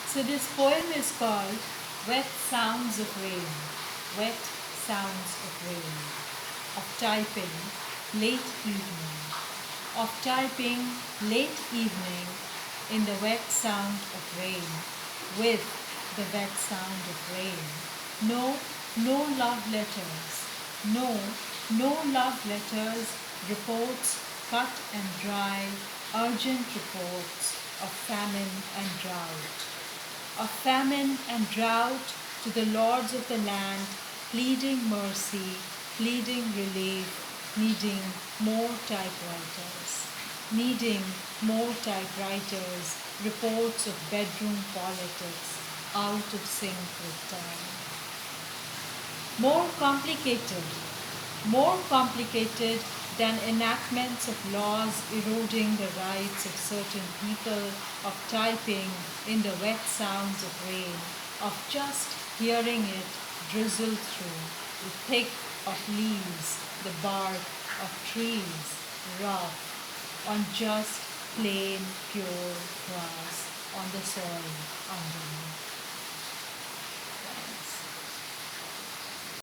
So this poem is called Wet Sounds of Rain. Wet Sounds of Rain. Of typing late evening. Of typing late evening in the wet sound of rain. With the wet sound of rain. No, no love letters. No, no love letters. Reports cut and dry. Urgent reports of famine and drought. Of famine and drought to the lords of the land, pleading mercy, pleading relief, needing more typewriters. Needing more typewriters, reports of bedroom politics, out of sync with time. More complicated than enactments of laws eroding the rights of certain people, of typing in the wet sounds of rain, of just hearing it drizzle through the thick of leaves, the bark of trees, rough, on just plain pure grass on the soil underneath.